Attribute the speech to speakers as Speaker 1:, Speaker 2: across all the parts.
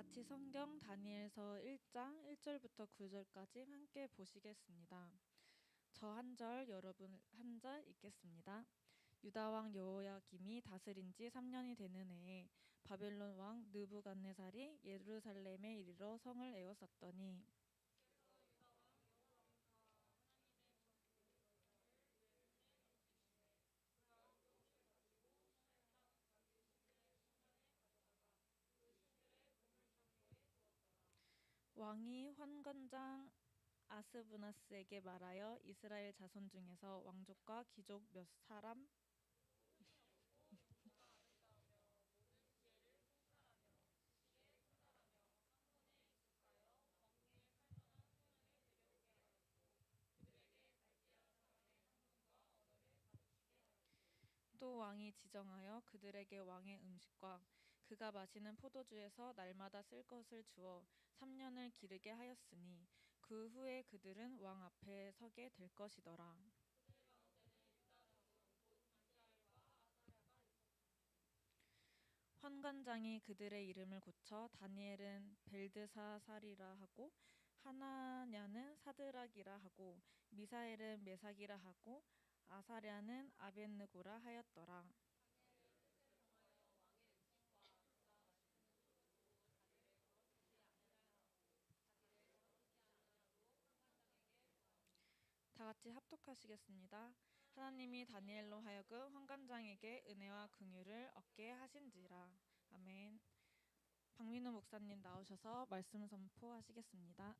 Speaker 1: 같이 성경 다니엘서 1장 1절부터 9절까지 함께 보시겠습니다. 저 한 절, 여러분 한 절 읽겠습니다. 유다 왕 여호야김이 다스린 지 3년이 되는 해에 바벨론 왕 느부갓네살이 예루살렘에 이르러 성을 에워쌌더니 왕이 환관장 아스브나스에게 말하여 이스라엘 자손 중에서 왕족과 귀족 몇 사람 또 왕이 지정하여 그들에게 왕의 음식과 그가 마시는 포도주에서 날마다 쓸 것을 주어 3년을 기르게 하였으니 그 후에 그들은 왕 앞에 서게 될 것이더라. 환관장이 그들의 이름을 고쳐 다니엘은 벨드사살이라 하고 하나냐는 사드락이라 하고 미사엘은 메삭이라 하고 아사랴는 아벳느고라 하였더라. 다 같이 합독하시겠습니다. 하나님이 다니엘로 하여금 환관장에게 은혜와 긍휼을 얻게 하신지라. 아멘. 박민우 목사님 나오셔서 말씀 선포하시겠습니다.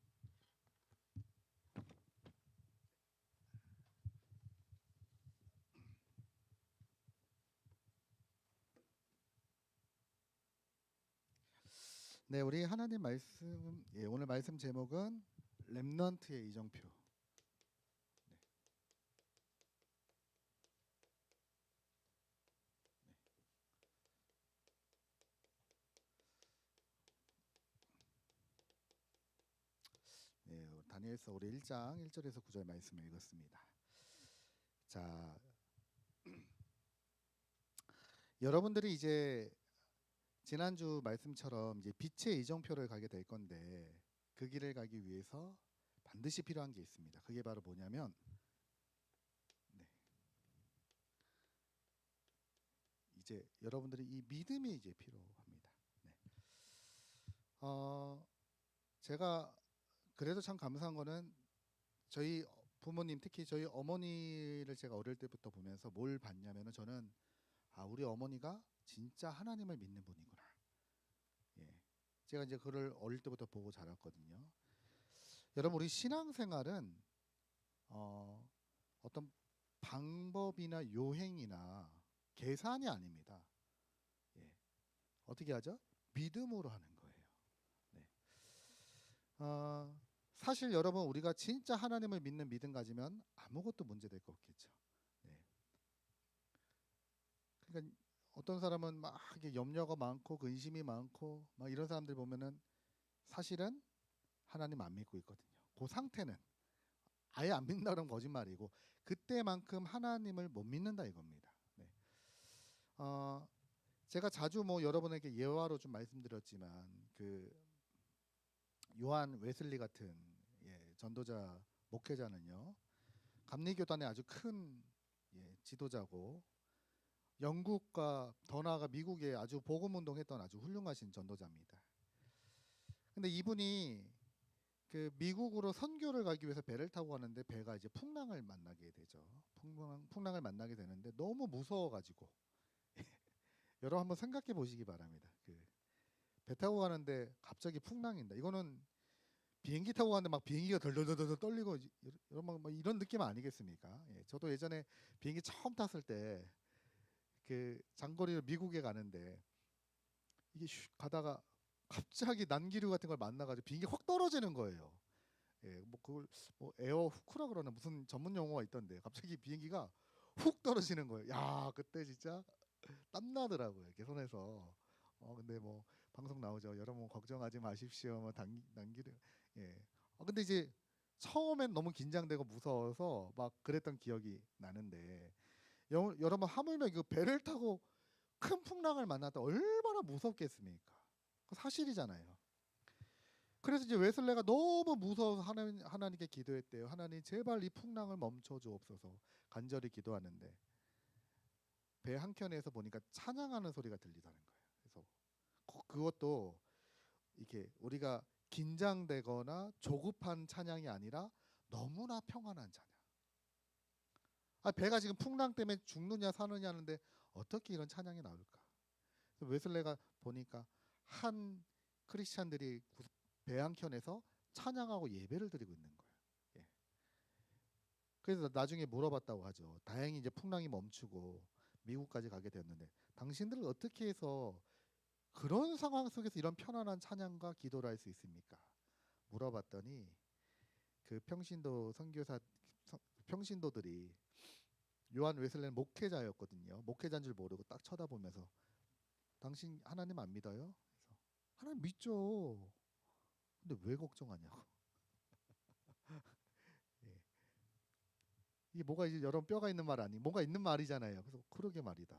Speaker 2: 네, 우리 하나님 말씀, 오늘 말씀 제목은 렘넌트의 이정표. 네, 네. 네, 다니엘서 우리 1장 1절에서 9절 말씀을 읽었습니다. 자, 여러분들이 이제 지난주 말씀처럼 이제 빛의 이정표를 가게 될 건데 그 길을 가기 위해서 반드시 필요한 게 있습니다. 그게 바로 뭐냐면 네, 이제 여러분들이 이 믿음이 이제 필요합니다. 네. 제가 그래도 참 감사한 거는 저희 부모님, 특히 저희 어머니를 제가 어릴 때부터 보면서 뭘 봤냐면은 저는 우리 어머니가 진짜 하나님을 믿는 분이구나. 예. 제가 이제 그를 어릴 때부터 보고 자랐거든요. 여러분, 우리 신앙생활은 어떤 방법이나 요행이나 계산이 아닙니다. 예. 어떻게 하죠? 믿음으로 하는 거예요. 네. 사실 여러분, 우리가 진짜 하나님을 믿는 믿음 가지면 아무것도 문제될 거 없겠죠. 네. 그러니까 어떤 사람은 막 이게 염려가 많고 근심이 많고 막 이런 사람들 보면은 사실은 하나님 안 믿고 있거든요. 그 상태는 아예 안 믿는다는 거짓말이고 그때만큼 하나님을 못 믿는다 이겁니다. 네. 어, 제가 자주 뭐 여러분에게 예화로 좀 말씀드렸지만 그 요한 웨슬리 같은 전도자 목회자는요 감리교단의 아주 큰 지도자고 영국과 더 나아가 미국에 아주 복음운동했던 아주 훌륭하신 전도자입니다. 근데 이분이 그 미국으로 선교를 가기 위해서 배를 타고 가는데 배가 이제 풍랑을 만나게 되죠. 풍랑을 만나게 되는데 너무 무서워가지고 여러분 한번 생각해 보시기 바랍니다. 그 배 타고 가는데 갑자기 풍랑인다. 이거는 비행기 타고 가는데 막 비행기가 덜덜덜덜 떨리고 여러분 뭐 이런 느낌 아니겠습니까? 저도 예전에 비행기 처음 탔을 때 그 장거리로 미국에 가는데 이게 가다가 갑자기 난기류 같은 걸 만나가지고 비행기 확 떨어지는 거예요. 뭐 그걸 뭐 에어 후크라 그러나 무슨 전문 용어가 있던데 갑자기 비행기가 훅 떨어지는 거예요. 야 그때 진짜 땀 나더라고요. 이렇게 손에서. 근데 뭐 방송 나오죠. 여러분 걱정하지 마십시오. 뭐 난기류. 예. 근데 이제 처음엔 너무 긴장되고 무서워서 막 그랬던 기억이 나는데 여러분 하물며 그 배를 타고 큰 풍랑을 만났다 얼마나 무섭겠습니까? 그 사실이잖아요. 그래서 이제 웨슬레가 너무 무서워서 하나님께 기도했대요. 하나님 제발 이 풍랑을 멈춰 주옵소서. 간절히 기도하는데 배 한켠에서 보니까 찬양하는 소리가 들리더라는 거예요. 그래서 그것도 이렇게 우리가 긴장되거나 조급한 찬양이 아니라 너무나 평안한 찬양. 배가 지금 풍랑 때문에 죽느냐 사느냐 하는데 어떻게 이런 찬양이 나올까? 그래서 웨슬레가 보니까 한 크리스찬들이 배 한켠에서 찬양하고 예배를 드리고 있는 거예요. 예. 그래서 나중에 물어봤다고 하죠. 다행히 이제 풍랑이 멈추고 미국까지 가게 되었는데 당신들은 어떻게 해서 그런 상황 속에서 이런 편안한 찬양과 기도를 할 수 있습니까? 물어봤더니 그 평신도들이 요한 웨슬레는 목회자였거든요. 목회자인 줄 모르고 딱 쳐다보면서 당신 하나님 안 믿어요? 그래서 하나님 믿죠. 근데 왜 걱정하냐고. 예. 이게 뭐가 이제 여러 뼈가 있는 말 아니? 뭔가 있는 말이잖아요. 그래서 그러게 말이다.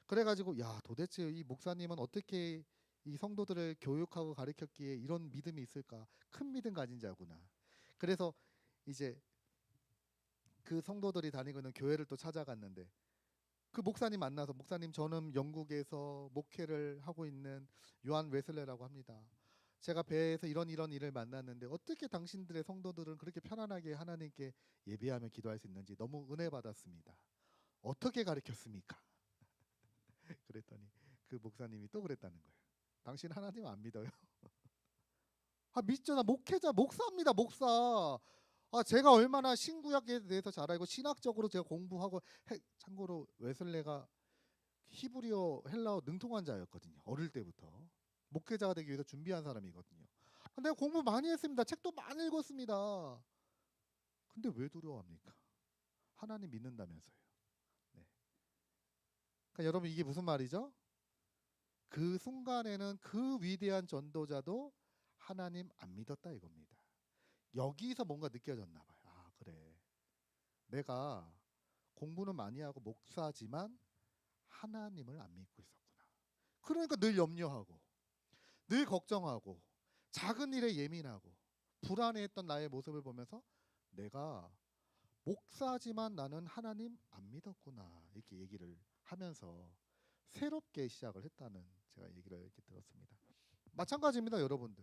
Speaker 2: 그래가지고 야 도대체 이 목사님은 어떻게 이 성도들을 교육하고 가르쳤기에 이런 믿음이 있을까? 큰 믿음 가진 자구나. 그래서 이제 그 성도들이 다니고 있는 교회를 또 찾아갔는데 그 목사님 만나서 목사님 저는 영국에서 목회를 하고 있는 요한 웨슬레라고 합니다. 제가 배에서 이런 일을 만났는데 어떻게 당신들의 성도들은 그렇게 편안하게 하나님께 예배하며 기도할 수 있는지 너무 은혜 받았습니다. 어떻게 가르쳤습니까? 그랬더니 그 목사님이 또 그랬다는 거예요. 당신 하나님 안 믿어요? 믿죠. 나 목회자 목사입니다. 목사. 제가 얼마나 신구약에 대해서 잘 알고 신학적으로 제가 공부하고 참고로 웨슬레가 히브리어 헬라어 능통한 자였거든요. 어릴 때부터 목회자가 되기 위해서 준비한 사람이거든요. 내가 공부 많이 했습니다. 책도 많이 읽었습니다. 근데 왜 두려워합니까? 하나님 믿는다면서요. 네. 그러니까 여러분 이게 무슨 말이죠? 그 순간에는 그 위대한 전도자도 하나님 안 믿었다 이겁니다. 여기서 뭔가 느껴졌나 봐요. 그래. 내가 공부는 많이 하고 목사지만 하나님을 안 믿고 있었구나. 그러니까 늘 염려하고 늘 걱정하고 작은 일에 예민하고 불안해했던 나의 모습을 보면서 내가 목사지만 나는 하나님 안 믿었구나 이렇게 얘기를 하면서 새롭게 시작을 했다는 제가 얘기를 이렇게 들었습니다. 마찬가지입니다, 여러분들.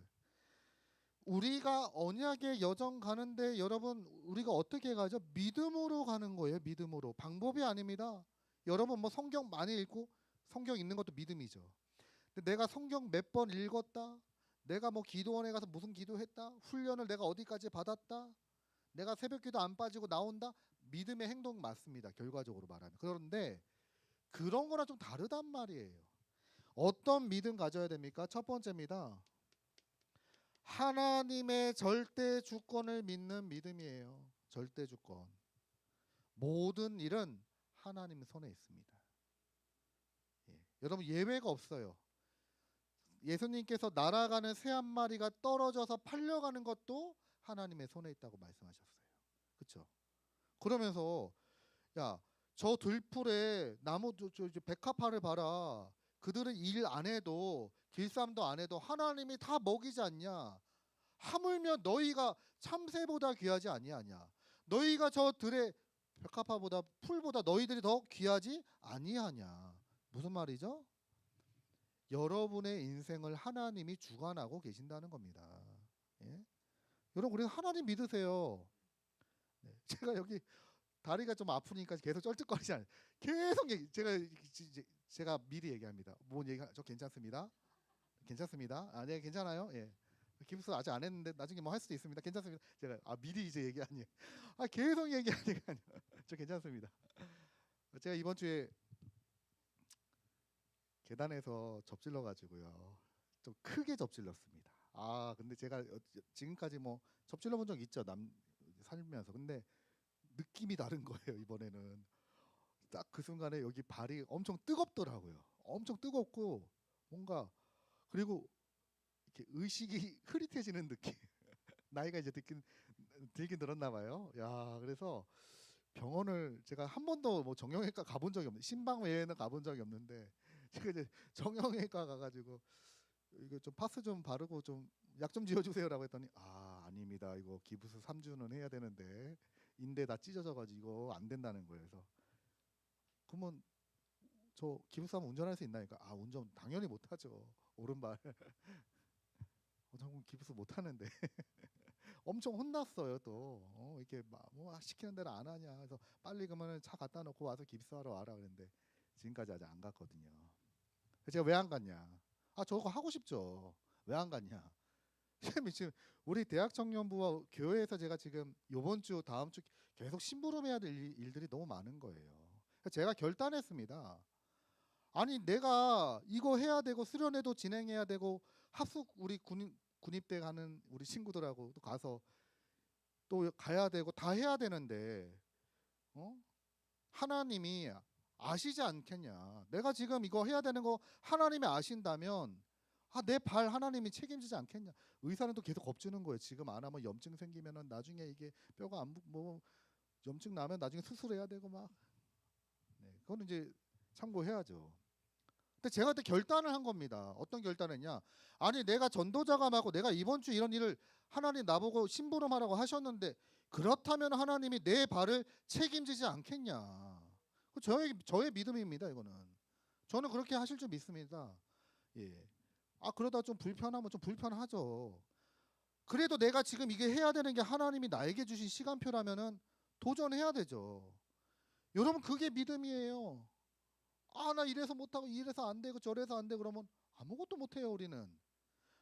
Speaker 2: 우리가 언약의 여정 가는데 여러분 우리가 어떻게 가죠? 믿음으로 가는 거예요. 믿음으로. 방법이 아닙니다. 여러분 뭐 성경 많이 읽고 성경 읽는 것도 믿음이죠. 근데 내가 성경 몇 번 읽었다. 내가 뭐 기도원에 가서 무슨 기도했다. 훈련을 내가 어디까지 받았다. 내가 새벽기도 안 빠지고 나온다. 믿음의 행동 맞습니다. 결과적으로 말하면. 그런데 그런 거랑 좀 다르단 말이에요. 어떤 믿음 가져야 됩니까? 첫 번째입니다. 하나님의 절대 주권을 믿는 믿음이에요. 절대 주권. 모든 일은 하나님 손에 있습니다. 여러분 예외가 없어요. 예수님께서 날아가는 새 한 마리가 떨어져서 팔려가는 것도 하나님의 손에 있다고 말씀하셨어요. 그렇죠? 그러면서 야, 저 들풀에 나무 저 백합화를 봐라. 그들은 일 안 해도 길쌈도 안 해도 하나님이 다 먹이지 않냐? 하물며 너희가 참새보다 귀하지 아니하냐? 너희가 저 들의 백합화보다 풀보다 너희들이 더 귀하지 아니하냐? 무슨 말이죠? 여러분의 인생을 하나님이 주관하고 계신다는 겁니다. 예? 여러분 우리 하나님 믿으세요. 네. 제가 여기 다리가 좀 아프니까 계속 쩔뚝거리지 않아요. 계속 제가 미리 얘기합니다. 뭔 얘기 저 괜찮습니다. 괜찮습니다. 네 괜찮아요. 예. 기부스 아직 안 했는데 나중에 뭐 할 수도 있습니다. 괜찮습니다. 제가 미리 이제 얘기 아니에요. 계속 얘기하니까 저 괜찮습니다. 제가 이번 주에 계단에서 접질러 가지고요. 좀 크게 접질렀습니다. 근데 제가 지금까지 뭐 접질러 본 적 있죠. 살면서. 근데 느낌이 다른 거예요. 이번에는 딱 그 순간에 여기 발이 엄청 뜨겁더라고요. 엄청 뜨겁고 뭔가 그리고 이렇게 의식이 흐릿해지는 느낌. 나이가 이제 들긴 들었나 봐요. 야, 그래서 병원을 제가 한 번도 뭐 정형외과 가본 적이 없는데 신방 외에는 가본 적이 없는데 제가 이제 정형외과 가가지고 이거 좀 파스 좀 바르고 좀 약 좀 지어주세요라고 했더니 아닙니다. 이거 기부스 3주는 해야 되는데 인대 다 찢어져가지고 이거 안 된다는 거예요. 그래서 그러면 저 기부스 하면 운전할 수 있나니까 운전 당연히 못하죠. 오른발. 저 기부스 못하는데 엄청 혼났어요 또. 이렇게 뭐 시키는 대로 안 하냐. 그래서 빨리 그러면 차 갖다 놓고 와서 깁스하러 와라 그랬는데 지금까지 아직 안 갔거든요. 제가 왜 안 갔냐? 저거 하고 싶죠. 왜 안 갔냐? 지금 우리 대학 청년부와 교회에서 제가 지금 요번 주 다음 주 계속 심부름해야 될 일들이 너무 많은 거예요. 그래서 제가 결단했습니다. 아니 내가 이거 해야 되고 수련회도 진행해야 되고 합숙 우리 군입대 가는 우리 친구들하고 또 가서 또 가야 되고 다 해야 되는데 하나님이 아시지 않겠냐? 내가 지금 이거 해야 되는 거 하나님이 아신다면 내 발 하나님이 책임지지 않겠냐? 의사는 또 계속 겁주는 거예요. 지금 안 하면 염증 생기면은 나중에 이게 뼈가 뭐 염증 나면 나중에 수술해야 되고 막. 네, 그거는 이제 참고해야죠. 근데 제가 그때 결단을 한 겁니다. 어떤 결단을 했냐? 아니 내가 전도자감하고 내가 이번 주 이런 일을 하나님 나보고 심부름하라고 하셨는데 그렇다면 하나님이 내 발을 책임지지 않겠냐? 저의 믿음입니다. 이거는 저는 그렇게 하실 줄 믿습니다. 예. 그러다 좀 불편하면 좀 불편하죠. 그래도 내가 지금 이게 해야 되는 게 하나님이 나에게 주신 시간표라면은 도전해야 되죠. 여러분 그게 믿음이에요. 나 이래서 못하고 이래서 안 되고 저래서 안 되고 그러면 아무것도 못해요. 우리는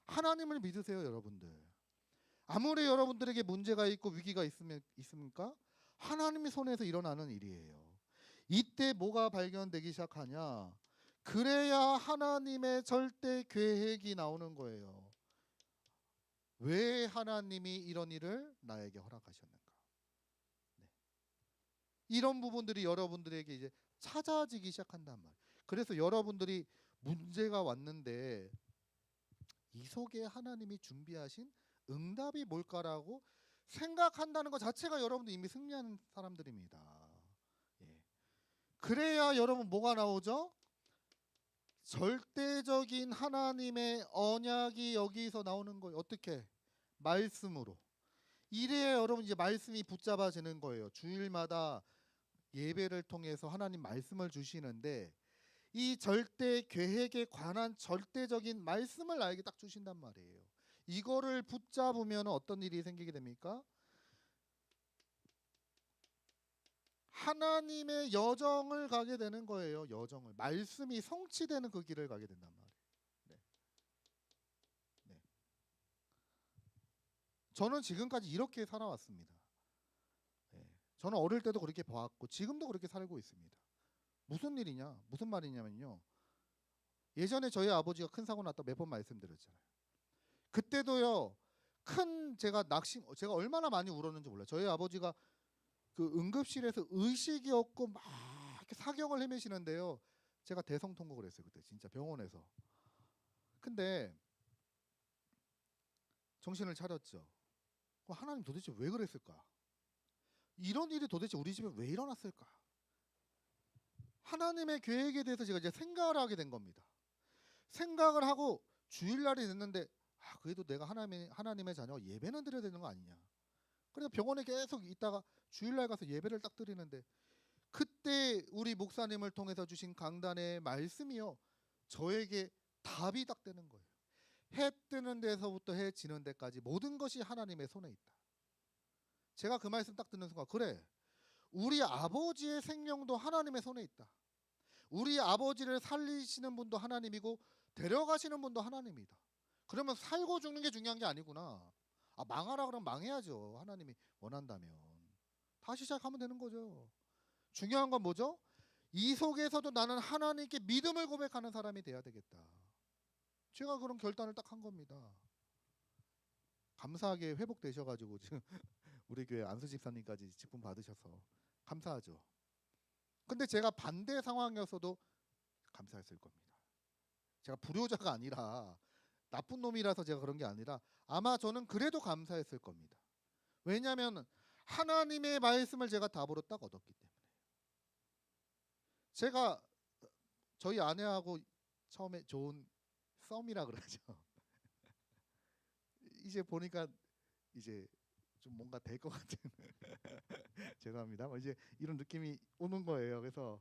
Speaker 2: 하나님을 믿으세요. 여러분들 아무리 여러분들에게 문제가 있고 위기가 있습니까? 하나님의 손에서 일어나는 일이에요. 이때 뭐가 발견되기 시작하냐? 그래야 하나님의 절대 계획이 나오는 거예요. 왜 하나님이 이런 일을 나에게 허락하셨는가? 네. 이런 부분들이 여러분들에게 이제 찾아지기 시작한단 말이에요. 그래서 여러분들이 문제가 왔는데 이 속에 하나님이 준비하신 응답이 뭘까라고 생각한다는 것 자체가 여러분들 이미 승리하는 사람들입니다. 예. 그래야 여러분 뭐가 나오죠? 절대적인 하나님의 언약이 여기서 나오는 거예요. 어떻게? 말씀으로. 이래야 여러분 이제 말씀이 붙잡아지는 거예요. 주일마다 예배를 통해서 하나님 말씀을 주시는데 이 절대 계획에 관한 절대적인 말씀을 나에게 딱 주신단 말이에요. 이거를 붙잡으면 어떤 일이 생기게 됩니까? 하나님의 여정을 가게 되는 거예요. 여정을. 말씀이 성취되는 그 길을 가게 된단 말이에요. 네. 네. 저는 지금까지 이렇게 살아왔습니다. 네. 저는 어릴 때도 그렇게 봐왔고 지금도 그렇게 살고 있습니다. 무슨 일이냐? 무슨 말이냐면요. 예전에 저희 아버지가 큰 사고 났다 몇 번 말씀드렸잖아요. 그때도요. 제가 얼마나 많이 울었는지 몰라요. 저희 아버지가 그 응급실에서 의식이 없고 막 이렇게 사경을 헤매시는데요. 제가 대성통곡을 했어요. 그때 진짜 병원에서. 근데 정신을 차렸죠. 그럼 하나님 도대체 왜 그랬을까? 이런 일이 도대체 우리 집에 왜 일어났을까? 하나님의 계획에 대해서 제가 이제 생각을 하게 된 겁니다. 생각을 하고 주일날이 됐는데 그래도 내가 하나님의 자녀 예배는 드려야 되는 거 아니냐. 그래서 병원에 계속 있다가 주일날 가서 예배를 딱 드리는데 그때 우리 목사님을 통해서 주신 강단의 말씀이요. 저에게 답이 딱 되는 거예요. 해 뜨는 데서부터 해 지는 데까지 모든 것이 하나님의 손에 있다. 제가 그 말씀 딱 듣는 순간 그래. 우리 아버지의 생명도 하나님의 손에 있다. 우리 아버지를 살리시는 분도 하나님이고 데려가시는 분도 하나님이다. 그러면 살고 죽는 게 중요한 게 아니구나. 망하라 그러면 망해야죠. 하나님이 원한다면. 다시 시작하면 되는 거죠. 중요한 건 뭐죠? 이 속에서도 나는 하나님께 믿음을 고백하는 사람이 돼야 되겠다. 제가 그런 결단을 딱 한 겁니다. 감사하게 회복되셔가지고 지금 우리 교회 안수 집사님까지 직분 받으셔서 감사하죠. 근데 제가 반대 상황이었어도 감사했을 겁니다. 제가 불효자가 아니라 나쁜 놈이라서 제가 그런 게 아니라 아마 저는 그래도 감사했을 겁니다. 왜냐하면 하나님의 말씀을 제가 답으로 딱 얻었기 때문에. 제가 저희 아내하고 처음에 좋은 썸이라 그러죠. 이제 보니까 이제 좀 뭔가 될 것 같은 죄송합니다. 이제 이런 느낌이 오는 거예요. 그래서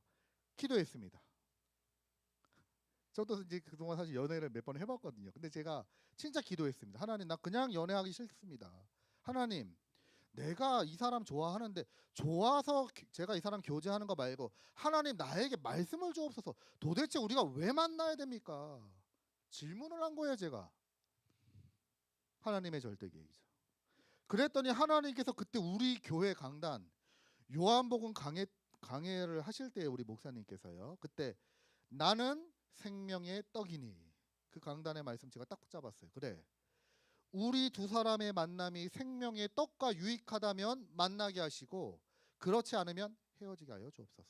Speaker 2: 기도했습니다. 저도 이제 그동안 사실 연애를 몇 번 해봤거든요. 근데 제가 진짜 기도했습니다. 하나님, 나 그냥 연애하기 싫습니다. 하나님, 내가 이 사람 좋아하는데 좋아서 제가 이 사람 교제하는 거 말고 하나님 나에게 말씀을 주옵소서. 도대체 우리가 왜 만나야 됩니까? 질문을 한 거예요, 제가. 하나님의 절대 계획이죠. 그랬더니 하나님께서 그때 우리 교회 강단 요한복음 강해를 하실 때 우리 목사님께서요. 그때 나는 생명의 떡이니 그 강단의 말씀 제가 딱 붙잡았어요. 그래. 우리 두 사람의 만남이 생명의 떡과 유익하다면 만나게 하시고 그렇지 않으면 헤어지게 하여 주옵소서.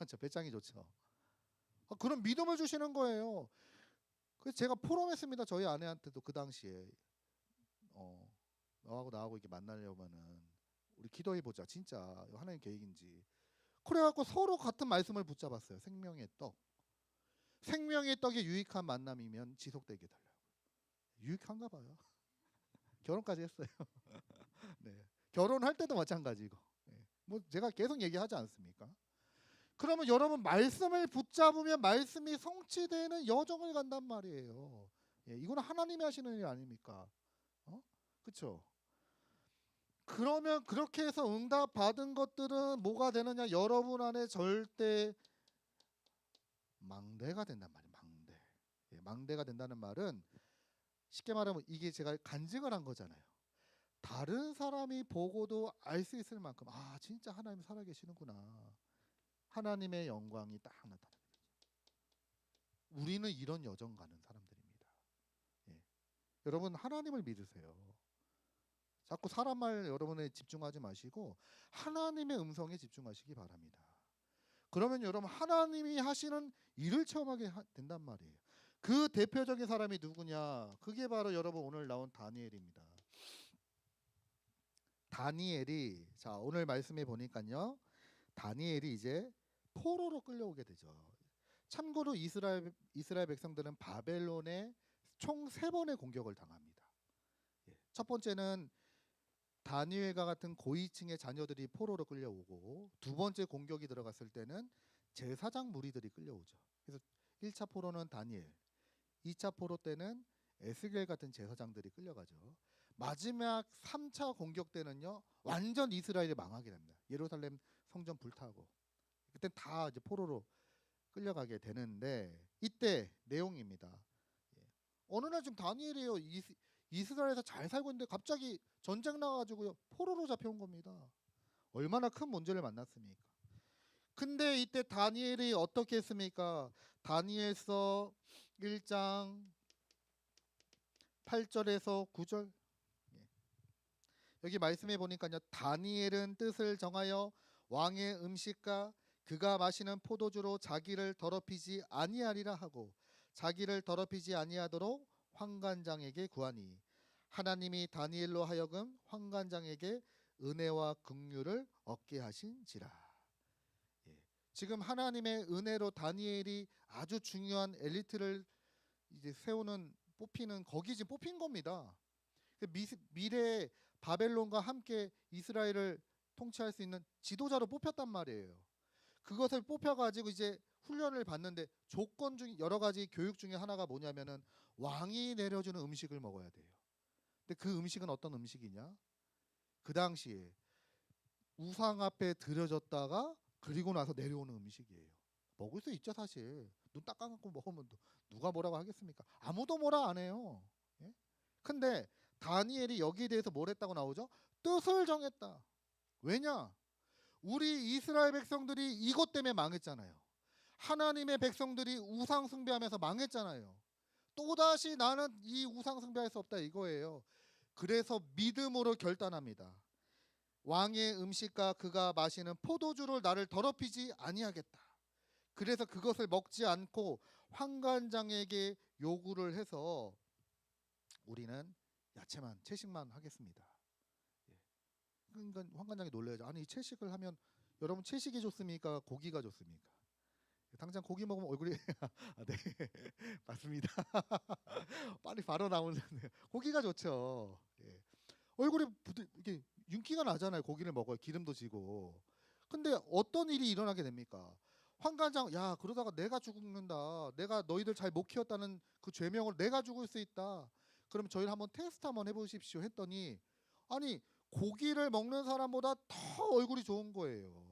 Speaker 2: 저 배짱이 좋죠. 그런 믿음을 주시는 거예요. 그래서 제가 포럼했습니다. 저희 아내한테도 그 당시에 너하고 나하고 이렇게 만나려면은 우리 기도해 보자. 진짜 하나님 계획인지. 그래갖고 서로 같은 말씀을 붙잡았어요. 생명의 떡. 생명의 떡이 유익한 만남이면 지속되게 달라요. 유익한가 봐요. 결혼까지 했어요. 네. 결혼할 때도 마찬가지고. 네. 뭐 제가 계속 얘기하지 않습니까? 그러면 여러분 말씀을 붙잡으면 말씀이 성취되는 여정을 간단 말이에요. 예, 이거는 하나님이 하시는 일 아닙니까? 그렇죠? 그러면 그렇게 해서 응답 받은 것들은 뭐가 되느냐? 여러분 안에 절대 망대가 된단 말이에요. 망대. 예, 망대가 된다는 말은 쉽게 말하면 이게 제가 간증을 한 거잖아요. 다른 사람이 보고도 알 수 있을 만큼 아 진짜 하나님 살아계시는구나. 하나님의 영광이 딱 나타나는 거죠. 우리는 이런 여정 가는 사람들입니다. 예. 여러분 하나님을 믿으세요. 자꾸 사람 말 여러분에 집중하지 마시고 하나님의 음성에 집중하시기 바랍니다. 그러면 여러분 하나님이 하시는 일을 체험하게 된단 말이에요. 그 대표적인 사람이 누구냐? 그게 바로 여러분 오늘 나온 다니엘입니다. 다니엘이 자 오늘 말씀해 보니까요. 다니엘이 이제 포로로 끌려오게 되죠. 참고로 이스라엘 백성들은 바벨론에 총 3번의 공격을 당합니다. 예. 첫 번째는 다니엘과 같은 고위층의 자녀들이 포로로 끌려오고 두 번째 공격이 들어갔을 때는 제사장 무리들이 끌려오죠. 그래서 1차 포로는 다니엘, 2차 포로 때는 에스겔 같은 제사장들이 끌려가죠. 마지막 3차 공격 때는요. 완전 이스라엘이 망하게 됩니다. 예루살렘 성전 불타고 그때 다 이제 포로로 끌려가게 되는데 이때 내용입니다. 예. 어느 날 지금 다니엘이요. 이스라엘에서 잘 살고 있는데 갑자기 전쟁 나가지고요 포로로 잡혀온 겁니다. 얼마나 큰 문제를 만났습니까? 근데 이때 다니엘이 어떻게 했습니까? 다니엘서 1장 8절에서 9절 여기 말씀해 보니까요. 다니엘은 뜻을 정하여 왕의 음식과 그가 마시는 포도주로 자기를 더럽히지 아니하리라 하고 자기를 더럽히지 아니하도록 환관장에게 구하니 하나님이 다니엘로 하여금 환관장에게 은혜와 긍휼을 얻게 하신지라. 예. 지금 하나님의 은혜로 다니엘이 아주 중요한 엘리트를 이제 세우는 뽑히는 거기 지금 뽑힌 겁니다. 미래 바벨론과 함께 이스라엘을 통치할 수 있는 지도자로 뽑혔단 말이에요. 그것을 뽑혀가지고 이제 훈련을 받는데 조건 중 여러 가지 교육 중에 하나가 뭐냐면은 왕이 내려주는 음식을 먹어야 돼요. 근데 그 음식은 어떤 음식이냐? 그 당시에 우상 앞에 드려졌다가 그리고 나서 내려오는 음식이에요. 먹을 수 있죠 사실. 눈 딱 감고 먹으면 누가 뭐라고 하겠습니까? 아무도 뭐라 안 해요. 예? 근데 다니엘이 여기에 대해서 뭘 했다고 나오죠? 뜻을 정했다. 왜냐? 우리 이스라엘 백성들이 이것 때문에 망했잖아요. 하나님의 백성들이 우상 숭배하면서 망했잖아요. 또다시 나는 이 우상 숭배할 수 없다 이거예요. 그래서 믿음으로 결단합니다. 왕의 음식과 그가 마시는 포도주를 나를 더럽히지 아니하겠다. 그래서 그것을 먹지 않고 환관장에게 요구를 해서 우리는 야채만 채식만 하겠습니다. 예. 그러니까 환관장이 놀라야죠. 아니 채식을 하면 여러분 채식이 좋습니까? 고기가 좋습니까? 당장 고기 먹으면 얼굴이 아, 네 맞습니다. 빨리 바로 나오는 고기가 좋죠. 예. 얼굴이 이게 윤기가 나잖아요. 고기를 먹어야 기름도 지고. 근데 어떤 일이 일어나게 됩니까? 환관장 야 그러다가 내가 죽는다. 내가 너희들 잘 못 키웠다는 그 죄명으로 내가 죽을 수 있다. 그럼 저희를 한번 테스트 한번 해보십시오 했더니 아니 고기를 먹는 사람보다 더 얼굴이 좋은 거예요.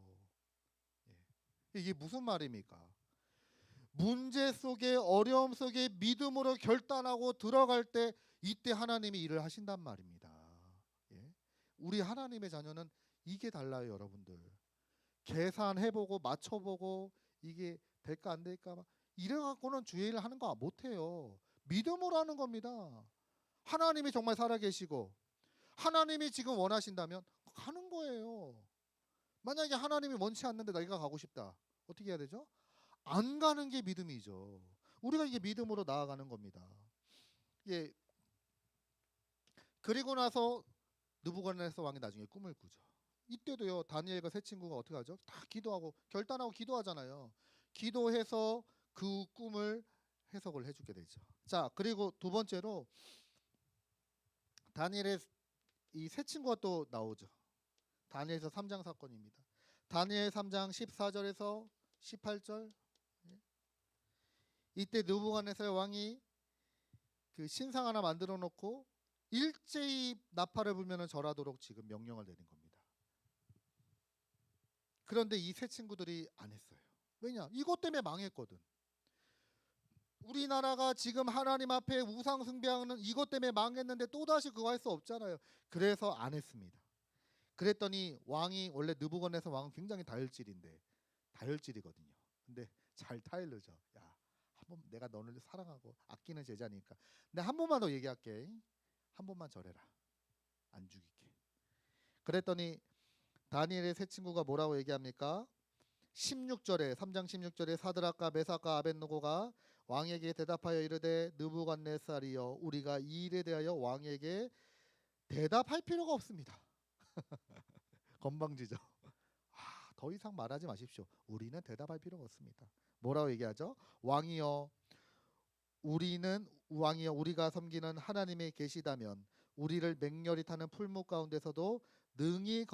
Speaker 2: 예. 이게 무슨 말입니까? 문제 속에 어려움 속에 믿음으로 결단하고 들어갈 때 이때 하나님이 일을 하신단 말입니다. 예? 우리 하나님의 자녀는 이게 달라요, 여러분들. 계산해보고 맞춰보고 이게 될까 안 될까 막 이래 갖고는 주의 일을 하는 거 못해요. 믿음으로 하는 겁니다. 하나님이 정말 살아계시고 하나님이 지금 원하신다면 가는 거예요. 만약에 하나님이 원치 않는데 내가 가고 싶다. 어떻게 해야 되죠? 안 가는 게 믿음이죠. 우리가 이게 믿음으로 나아가는 겁니다. 예. 그리고 나서 느부갓네살 왕이 나중에 꿈을 꾸죠. 이때도요 다니엘과 세 친구가 어떻게 하죠? 다 기도하고 결단하고 기도하잖아요. 기도해서 그 꿈을 해석을 해주게 되죠. 자 그리고 두 번째로 다니엘의 이 세 친구가 또 나오죠. 다니엘서 3장 사건입니다. 다니엘 3장 14절에서 18절. 이때 느부갓네살 왕이 그 신상 하나 만들어 놓고 일제히 나팔을 불면은 절하도록 지금 명령을 내린 겁니다. 그런데 이 세 친구들이 안 했어요. 왜냐? 이것 때문에 망했거든. 우리나라가 지금 하나님 앞에 우상 숭배하는 이것 때문에 망했는데 또다시 그거 할 수 없잖아요. 그래서 안 했습니다. 그랬더니 왕이 원래 느부갓네살 왕은 굉장히 다혈질인데 다혈질이거든요. 근데 잘 타일르죠. 야, 한번 내가 너를 사랑하고 아끼는 제자니까. 근데 한 번만 더 얘기할게. 한 번만 절해라. 안 죽이게. 그랬더니 다니엘의 세 친구가 뭐라고 얘기합니까? 16절에 3장 16절에 사드락과 메삭과 아벳느고가 왕에게 대답하여 이르되 느부갓네살이여 우리가 이 일에 대하여 왕에게 대답할 필요가 없습니다. 건방지죠. 더 이상 말하지 마십시오. 우리는 대답할 필요가 없습니다. 뭐라고 얘기하죠? 왕이여 우리가 섬기는 하나님이 계시다면 우리를 맹렬히 타는 풀무 가운데서도 능히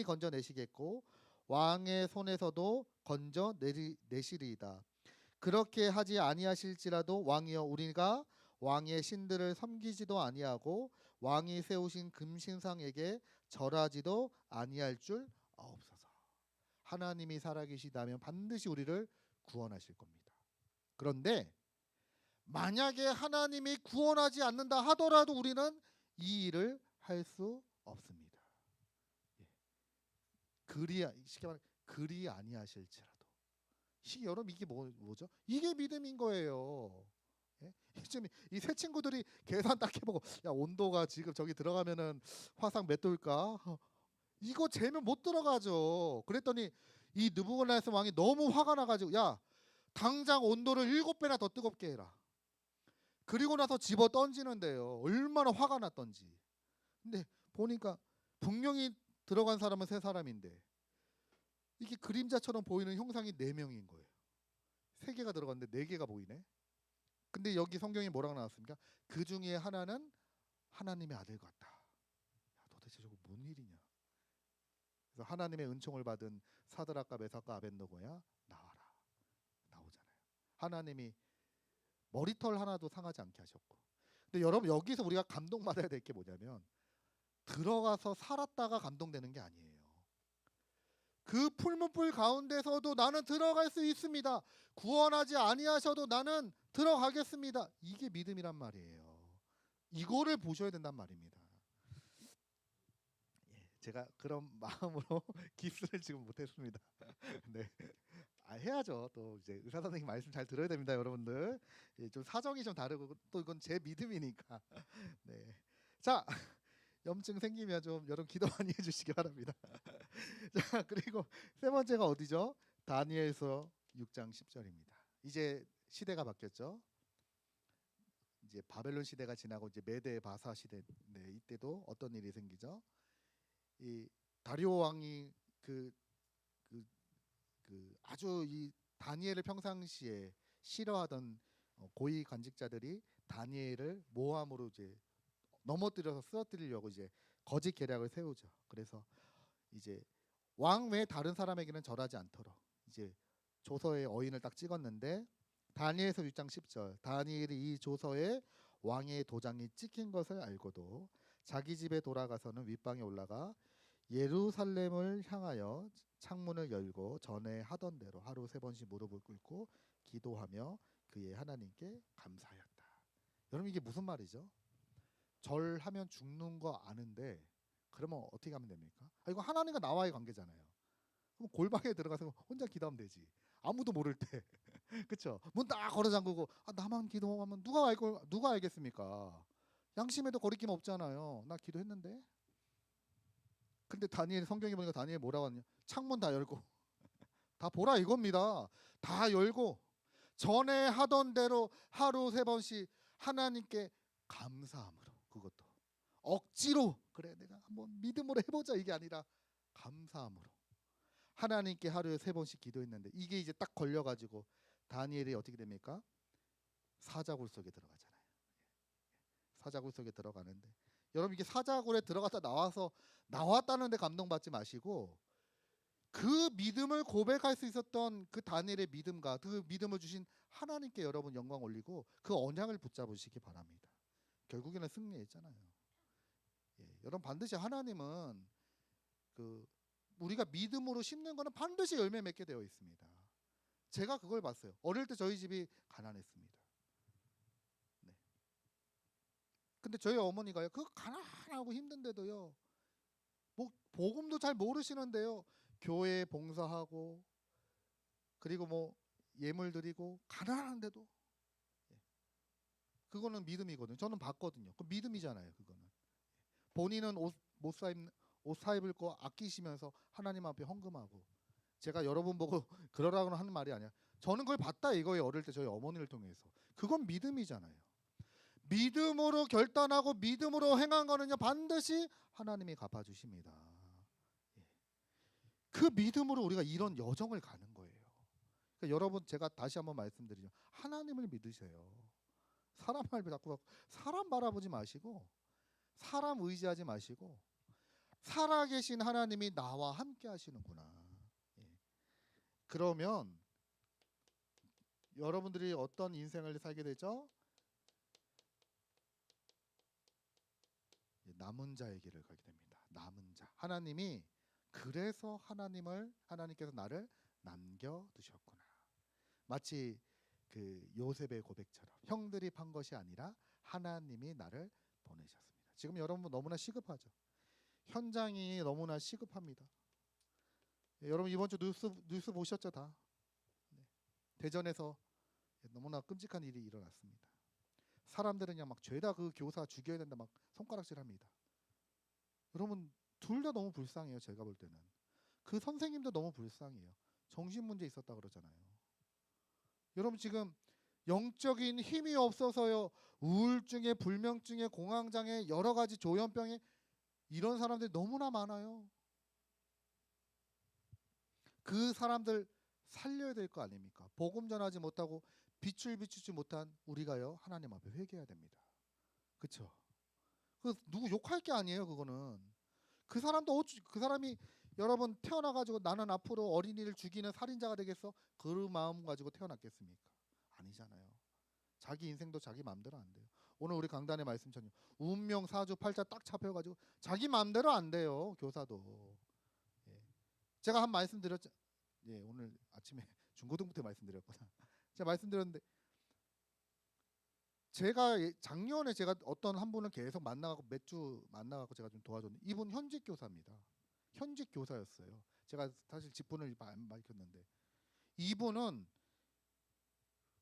Speaker 2: 건져내시겠고 왕의 손에서도 건져내시리이다. 그렇게 하지 아니하실지라도 왕이여 우리가 왕의 신들을 섬기지도 아니하고 왕이 세우신 금신상에게 절하지도 아니할 줄 아옵소서. 하나님이 살아계시다면 반드시 우리를 구원하실 겁니다. 그런데 만약에 하나님이 구원하지 않는다 하더라도 우리는 이 일을 할 수 없습니다. 예. 그리 아니하실지라도. 여러분 이게 뭐죠? 이게 믿음인 거예요. 예? 이 세 친구들이 계산 딱 해보고 야 온도가 지금 저기 들어가면은 화상 몇 도일까? 이거 재면 못 들어가죠. 그랬더니 이 느부갓네살 왕이 너무 화가 나가지고 야 당장 온도를 7배나 더 뜨겁게 해라. 그리고 나서 집어 던지는데요. 얼마나 화가 났던지. 근데 보니까 분명히 들어간 사람은 세 사람인데 이게 그림자처럼 보이는 형상이 4명인 거예요. 3개가 들어갔는데 4개가 보이네. 근데 여기 성경에 뭐라고 나왔습니까? 그 중에 하나는 하나님의 아들 같다. 야, 도대체 저거 뭔 일이냐? 그래서 하나님의 은총을 받은 사드락과 메삭과 아벳느고야 나와라. 나오잖아요. 하나님이 머리털 하나도 상하지 않게 하셨고. 근데 여러분 여기서 우리가 감동받아야 될 게 뭐냐면 들어가서 살았다가 감동되는 게 아니에요. 그 풀문불 가운데서도 나는 들어갈 수 있습니다. 구원하지 아니하셔도 나는 들어가겠습니다. 이게 믿음이란 말이에요. 이거를 보셔야 된단 말입니다. 예, 제가 그런 마음으로 깁스를 지금 못했습니다. 네, 해야죠. 또 이제 의사 선생님 말씀 잘 들어야 됩니다, 여러분들. 예, 좀 사정이 좀 다르고 또 이건 제 믿음이니까. 네, 자. 염증 생기면 좀 여러분 기도 많이 해주시기 바랍니다. 자 그리고 세 번째가 어디죠? 다니엘서 6장 10절입니다. 이제 시대가 바뀌었죠. 이제 바벨론 시대가 지나고 이제 메데 바사 시대. 네, 이때도 어떤 일이 생기죠? 이 다리오 왕이 그 그 아주 이 다니엘을 평상시에 싫어하던 고위 관직자들이 다니엘을 모함으로 이제 넘어뜨려서 쓰러뜨리려고 이제 거짓 계략을 세우죠. 그래서 이제 왕 외 다른 사람에게는 절하지 않도록 이제 조서의 어인을 딱 찍었는데 다니엘서 6장 10절 다니엘이 이 조서에 왕의 도장이 찍힌 것을 알고도 자기 집에 돌아가서는 윗방에 올라가 예루살렘을 향하여 창문을 열고 전에 하던 대로 하루 3번씩 무릎을 꿇고 기도하며 그의 하나님께 감사하였다. 여러분 이게 무슨 말이죠? 절하면 죽는 거 아는데 그러면 어떻게 하면 됩니까? 이거 하나님과 나와의 관계잖아요. 그럼 골방에 들어가서 혼자 기도하면 되지. 아무도 모를 때, 그렇죠? 문 딱 걸어 잠그고 나만 기도하면 누가 알겠습니까? 양심에도 거리낌 없잖아요. 나 기도했는데. 근데 다니엘 성경에 보니까 다니엘 뭐라고 하냐? 창문 다 열고 다 보라 이겁니다. 다 열고 전에 하던 대로 하루 3번씩 하나님께 감사함으로 그것도 억지로 그래 내가 한번 믿음으로 해보자 이게 아니라 감사함으로 하나님께 하루에 3번씩 기도했는데 이게 이제 딱 걸려가지고 다니엘이 어떻게 됩니까? 사자굴 속에 들어가잖아요. 사자굴 속에 들어가는데 여러분 이게 사자굴에 들어갔다 나왔다는데 감동받지 마시고 그 믿음을 고백할 수 있었던 그 다니엘의 믿음과 그 믿음을 주신 하나님께 여러분 영광 올리고 그 언약을 붙잡으시기 바랍니다. 결국에는 승리했잖아요. 여러분 반드시 하나님은 그 우리가 믿음으로 심는 거는 반드시 열매 맺게 되어 있습니다. 제가 그걸 봤어요. 어릴 때 저희 집이 가난했습니다. 네. 근데 저희 어머니가요, 그 가난하고 힘든데도요, 뭐 복음도 잘 모르시는데요, 교회 봉사하고 그리고 뭐 예물 드리고 가난한데도 그거는 믿음이거든요. 저는 봤거든요. 그 믿음이잖아요. 그거는 본인은 옷 사 입을 거 아끼시면서 하나님 앞에 헌금하고 제가 여러분 보고 그러라고는 하는 말이 아니야. 저는 그걸 봤다 이거예요. 어릴 때 저희 어머니를 통해서 그건 믿음이잖아요. 믿음으로 결단하고 믿음으로 행한 거는요 반드시 하나님이 갚아주십니다. 그 믿음으로 우리가 이런 여정을 가는 거예요. 그러니까 여러분 제가 다시 한번 말씀드리죠. 하나님을 믿으세요. 사람 말 자꾸 사람 바라보지 마시고 사람 의지하지 마시고 살아계신 하나님이 나와 함께 하시는구나. 그러면 여러분들이 어떤 인생을 살게 되죠? 남은 자의 길을 가게 됩니다. 남은 자. 하나님이 그래서 하나님께서 나를 남겨두셨구나. 마치 그 요셉의 고백처럼 형들이 판 것이 아니라 하나님이 나를 보내셨습니다. 지금 여러분 너무나 시급하죠. 현장이 너무나 시급합니다. 여러분 이번 주 뉴스 보셨죠 다? 대전에서 너무나 끔찍한 일이 일어났습니다. 사람들은 그냥 막 죄다 그 교사 죽여야 된다 막 손가락질합니다. 여러분 둘 다 너무 불쌍해요. 제가 볼 때는 그 선생님도 너무 불쌍해요. 정신 문제 있었다 그러잖아요. 여러분 지금 영적인 힘이 없어서요 우울증에 불면증에 공황장애 여러 가지 조현병에 이런 사람들이 너무나 많아요. 그 사람들 살려야 될 거 아닙니까? 복음 전하지 못하고 빛을 비추지 못한 우리가요 하나님 앞에 회개해야 됩니다. 그렇죠? 그 누구 욕할 게 아니에요. 그거는 그 사람이 여러분 태어나가지고 나는 앞으로 어린이를 죽이는 살인자가 되겠어? 그 마음 가지고 태어났겠습니까? 아니잖아요. 자기 인생도 자기 마음대로 안 돼요. 오늘 우리 강단의 말씀처럼 운명 사주 팔자 딱 잡혀가지고 자기 마음대로 안 돼요. 교사도. 제가 한 말씀 드렸죠. 오늘 아침에 중고등부 때 말씀드렸구나. 제가 말씀드렸는데 제가 작년에 제가 어떤 한 분을 계속 만나고 몇 주 만나고 제가 좀 도와줬는데 이분 현직 교사입니다. 현직 교사였어요. 제가 사실 직분을 안 밝혔는데 이분은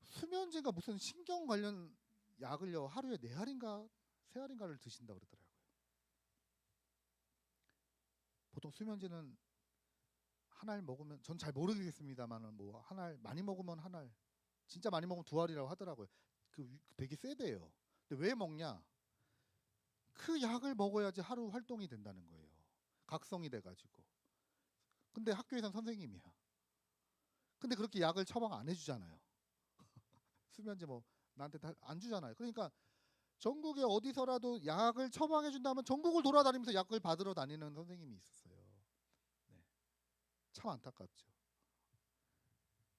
Speaker 2: 수면제가 무슨 신경 관련 약을요 하루에 4알인가 3알인가를 드신다 그러더라고요. 보통 수면제는 한 알 먹으면 전 잘 모르겠습니다만은 뭐 한 알 많이 먹으면 한 알, 진짜 많이 먹으면 2알이라고 하더라고요. 그 되게 세대요. 근데 왜 먹냐? 그 약을 먹어야지 하루 활동이 된다는 거예요. 각성이 돼가지고. 근데 학교에선 선생님이야. 근데 그렇게 약을 처방 안 해주잖아요. 수면제 뭐 나한테 다 안 주잖아요. 그러니까 전국에 어디서라도 약을 처방해 준다면 전국을 돌아다니면서 약을 받으러 다니는 선생님이 있었어요. 네. 참 안타깝죠.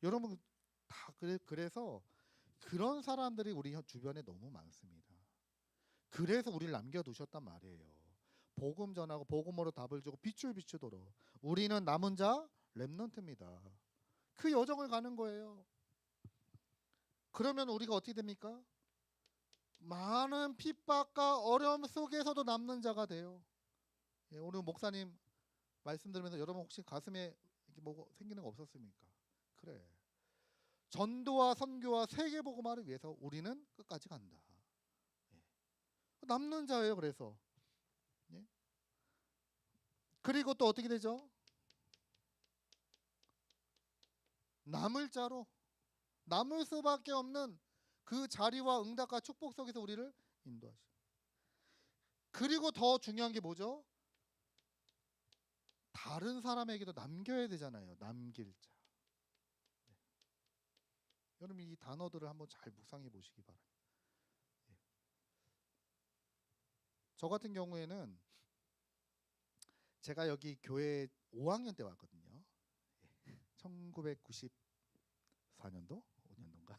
Speaker 2: 여러분 다 그래서 그런 사람들이 우리 주변에 너무 많습니다. 그래서 우리를 남겨두셨단 말이에요. 복음 전하고 복음으로 답을 주고 빛을 비추도록. 우리는 남은 자 렘넌트입니다. 그 여정을 가는 거예요. 그러면 우리가 어떻게 됩니까? 많은 핍박과 어려움 속에서도 남는 자가 돼요. 예, 오늘 목사님 말씀 들으면서 여러분 혹시 가슴에 이렇게 뭐 생기는 거 없었습니까? 그래. 전도와 선교와 세계 복음화를 위해서 우리는 끝까지 간다. 예. 남는 자예요. 그래서 예? 그리고 또 어떻게 되죠? 남을 자로 남을 수밖에 없는 그 자리와 응답과 축복 속에서 우리를 인도하시고. 그리고 더 중요한 게 뭐죠? 다른 사람에게도 남겨야 되잖아요. 남길 자. 네. 여러분 이 단어들을 한번 잘 묵상해 보시기 바랍니다. 예. 저 같은 경우에는 제가 여기 교회 5학년 때 왔거든요. 예. 1994년도 5년도인가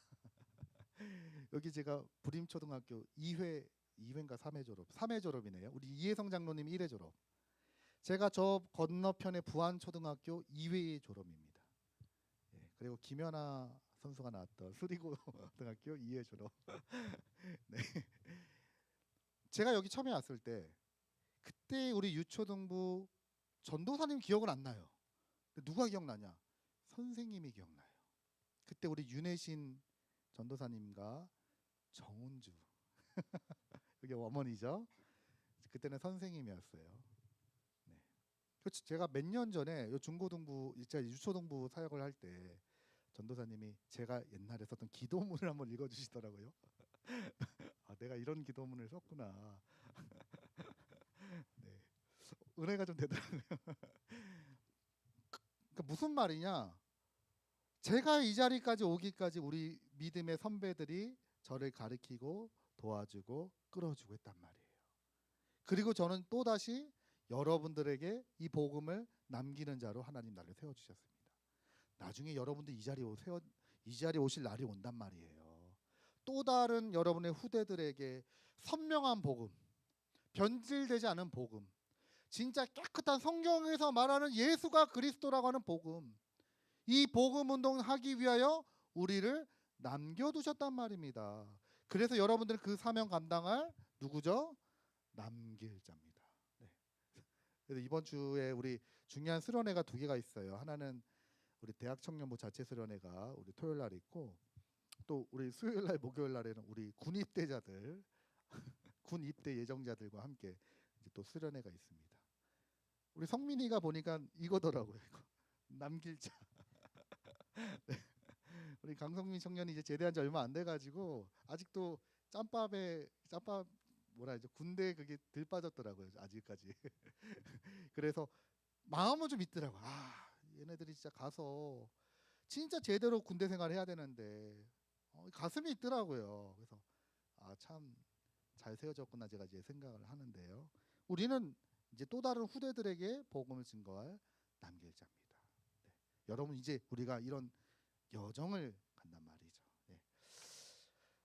Speaker 2: 여기 제가 부림초등학교 2회인가 3회 졸업 3회 졸업이네요. 우리 이혜성 장로님 1회 졸업. 제가 저 건너편에 부안초등학교 2회 졸업입니다. 예, 그리고 김연아 선수가 나왔던 수리고등학교 2회 졸업. 네. 제가 여기 처음에 왔을 때 그때 우리 유초등부 전도사님 기억은 안 나요. 누가 기억나냐? 선생님이 기억나요. 그때 우리 윤혜신 전도사님과 정은주 여기 어머니죠. 그때는 선생님이었어요. 네. 제가 몇 년 전에 중고등부 제가 유초등부 사역을 할 때 전도사님이 제가 옛날에 썼던 기도문을 한번 읽어주시더라고요. 아, 내가 이런 기도문을 썼구나. 네. 은혜가 좀 되더라고요. 그러니까 무슨 말이냐? 제가 이 자리까지 오기까지 우리 믿음의 선배들이 저를 가르치고 도와주고 끌어주고 했단 말이에요. 그리고 저는 또다시 여러분들에게 이 복음을 남기는 자로 하나님 나를 세워주셨습니다. 나중에 여러분들 이 자리에 오실 날이 온단 말이에요. 또 다른 여러분의 후대들에게 선명한 복음, 변질되지 않은 복음, 진짜 깨끗한 성경에서 말하는 예수가 그리스도라고 하는 복음, 이 복음 운동을 하기 위하여 우리를 남겨두셨단 말입니다. 그래서 여러분들은 그 사명 감당할 누구죠? 남길 자입니다. 네. 그래서 이번 주에 우리 중요한 수련회가 2개가 있어요. 하나는 우리 대학 청년부 자체 수련회가 우리 토요일 날 있고, 또 우리 수요일 날 목요일 날에는 우리 군 입대자들 군 입대 예정자들과 함께 이제 또 수련회가 있습니다. 우리 성민이가 보니까 이거더라고요. 이거. 남길 자. 네. 우리 강성민 청년이 이제 제대한 지 얼마 안 돼가지고 아직도 짬밥 뭐라 하죠? 군대 그게 덜 빠졌더라고요. 아직까지. 그래서 마음은 좀 있더라고. 아, 얘네들이 진짜 가서 진짜 제대로 군대 생활 해야 되는데 가슴이 있더라고요. 그래서 아, 참 잘 세워졌구나 제가 이제 생각을 하는데요. 우리는 이제 또 다른 후대들에게 복음을 증거할 남길 자입니다. 네. 여러분 이제 우리가 이런 여정을 간단 말이죠. 네.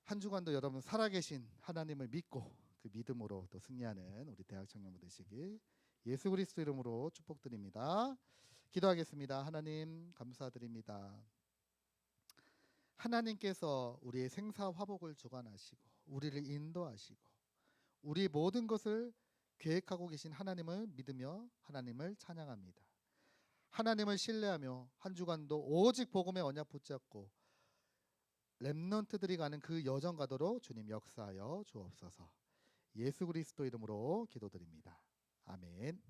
Speaker 2: 한 주간도 여러분 살아계신 하나님을 믿고 그 믿음으로 또 승리하는 우리 대학 청년부 되시길 예수 그리스도 이름으로 축복드립니다. 기도하겠습니다. 하나님 감사드립니다. 하나님께서 우리의 생사 화복을 주관하시고 우리를 인도하시고 우리 모든 것을 계획하고 계신 하나님을 믿으며 하나님을 찬양합니다. 하나님을 신뢰하며 한 주간도 오직 복음의 언약 붙잡고 렘넌트들이 가는 그 여정 가도록 주님 역사하여 주옵소서. 예수 그리스도 이름으로 기도드립니다. 아멘.